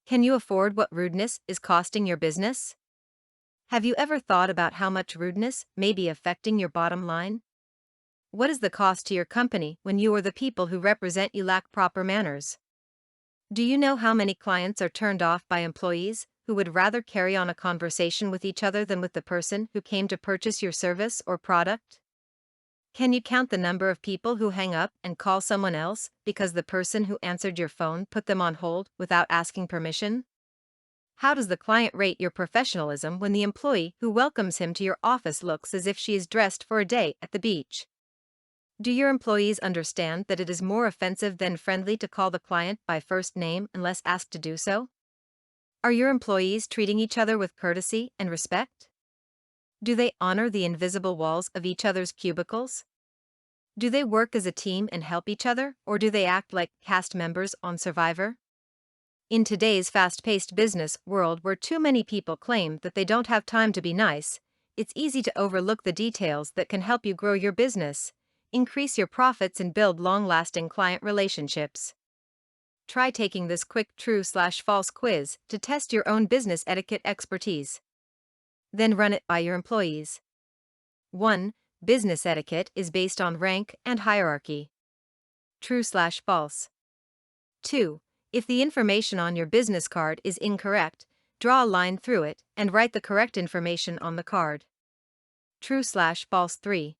Can you afford what rudeness is costing your business? Have you ever thought about how much rudeness may be affecting your bottom line? What is the cost to your company when you or the people who represent you lack proper manners? Do you know how many clients are turned off by employees who would rather carry on a conversation with each other than with the person who came to purchase your service or product? Can you count the number of people who hang up and call someone else because the person who answered your phone put them on hold without asking permission? How does the client rate your professionalism when the employee who welcomes him to your office looks as if she is dressed for a day at the beach? Do your employees understand that it is more offensive than friendly to call the client by first name unless asked to do so? Are your employees treating each other with courtesy and respect? Do they honor the invisible walls of each other's cubicles? Do they work as a team and help each other, or do they act like cast members on Survivor? In today's fast-paced business world where too many people claim that they don't have time to be nice, it's easy to overlook the details that can help you grow your business, increase your profits, and build long-lasting client relationships. Try taking this quick true/false quiz to test your own business etiquette expertise. Then run it by your employees. 1. Business etiquette is based on rank and hierarchy. True/false. 2. If the information on your business card is incorrect, draw a line through it and write the correct information on the card. True/false. 3.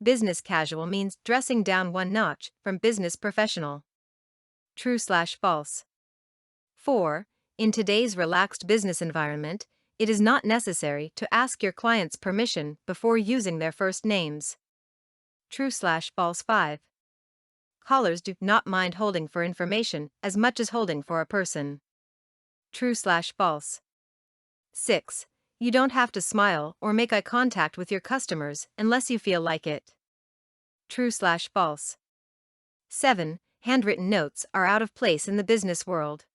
Business casual means dressing down one notch from business professional. True/false. 4. In today's relaxed business environment, it is not necessary to ask your clients' permission before using their first names. True/false. 5. Callers do not mind holding for information as much as holding for a person. True/false. 6. You don't have to smile or make eye contact with your customers unless you feel like it. True/false. 7. Handwritten notes are out of place in the business world.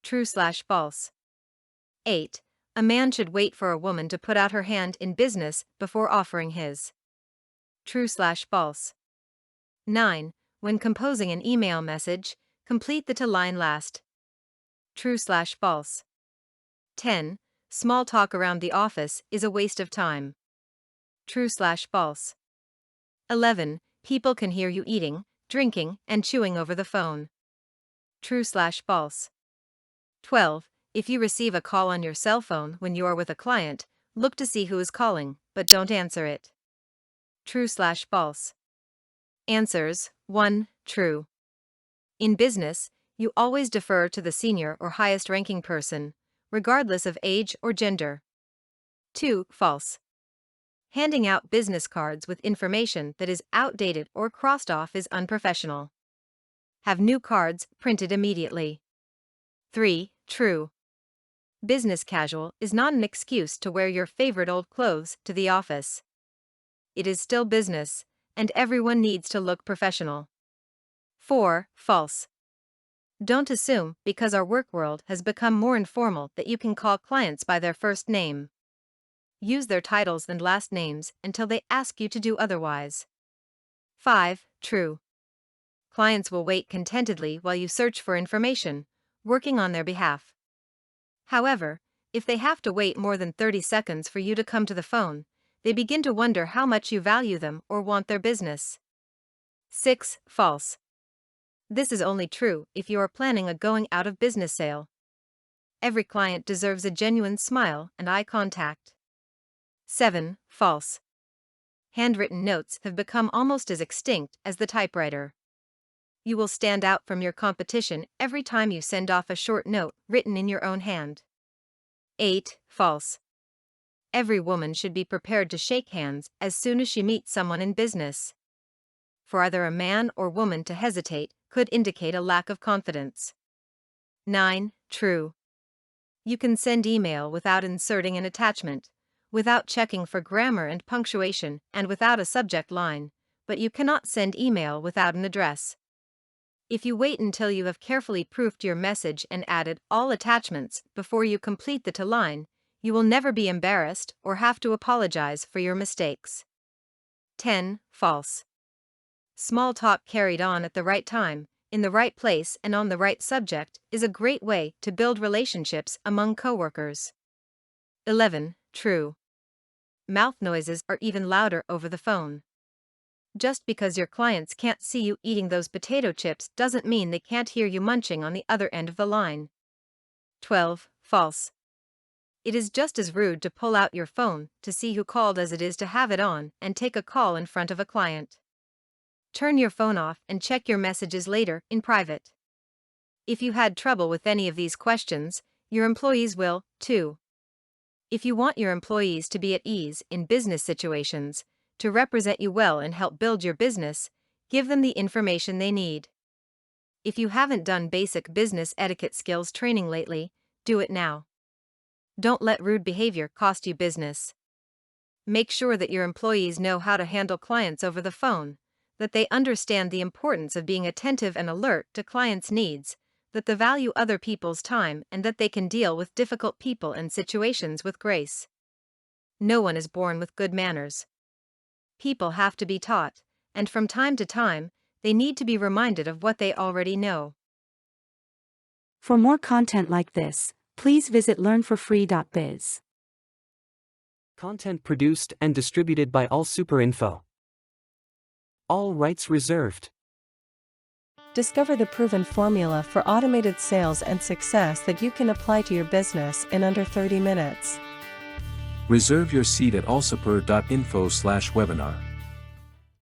True/false. 8. A man should wait for a woman to put out her hand in business before offering his. True/false. 9. When composing an email message, complete the to line last. True/false. 10. Small talk around the office is a waste of time. True/false. 11. People can hear you eating, drinking, and chewing over the phone. True/false. 12. If you receive a call on your cell phone when you are with a client, look to see who is calling, but don't answer it. True/false. Answers. 1. True. In business, you always defer to the senior or highest ranking person, regardless of age or gender. 2. False. Handing out business cards with information that is outdated or crossed off is unprofessional. Have new cards printed immediately. 3. True. Business casual is not an excuse to wear your favorite old clothes to the office. It is still business, and everyone needs to look professional. 4. False. Don't assume because our work world has become more informal that you can call clients by their first name. Use their titles and last names until they ask you to do otherwise. 5. True. Clients will wait contentedly while you search for information, working on their behalf. However, if they have to wait more than 30 seconds for you to come to the phone, they begin to wonder how much you value them or want their business. 6. False. This is only true if you are planning a going out of business sale. Every client deserves a genuine smile and eye contact. 7. False. Handwritten notes have become almost as extinct as the typewriter. You will stand out from your competition every time you send off a short note written in your own hand. 8. False. Every woman should be prepared to shake hands as soon as she meets someone in business. For either a man or woman to hesitate could indicate a lack of confidence. 9. True. You can send email without inserting an attachment, without checking for grammar and punctuation, and without a subject line, but you cannot send email without an address. If you wait until you have carefully proofed your message and added all attachments before you complete the to line, you will never be embarrassed or have to apologize for your mistakes. 10. False. Small talk carried on at the right time, in the right place and on the right subject is a great way to build relationships among coworkers. 11. True. Mouth noises are even louder over the phone. Just because your clients can't see you eating those potato chips doesn't mean they can't hear you munching on the other end of the line. 12. False. It is just as rude to pull out your phone to see who called as it is to have it on and take a call in front of a client. Turn your phone off and check your messages later in private. If you had trouble with any of these questions, your employees will, too. If you want your employees to be at ease in business situations, to represent you well and help build your business, give them the information they need. If you haven't done basic business etiquette skills training lately, do it now. Don't let rude behavior cost you business. Make sure that your employees know how to handle clients over the phone, that they understand the importance of being attentive and alert to clients' needs, that they value other people's time, and that they can deal with difficult people and situations with grace. No one is born with good manners. People have to be taught, and from time to time, they need to be reminded of what they already know. For more content like this, please visit learnforfree.biz. Content produced and distributed by AllSuperInfo. All rights reserved. Discover the proven formula for automated sales and success that you can apply to your business in under 30 minutes. Reserve your seat at allsuper.info/webinar.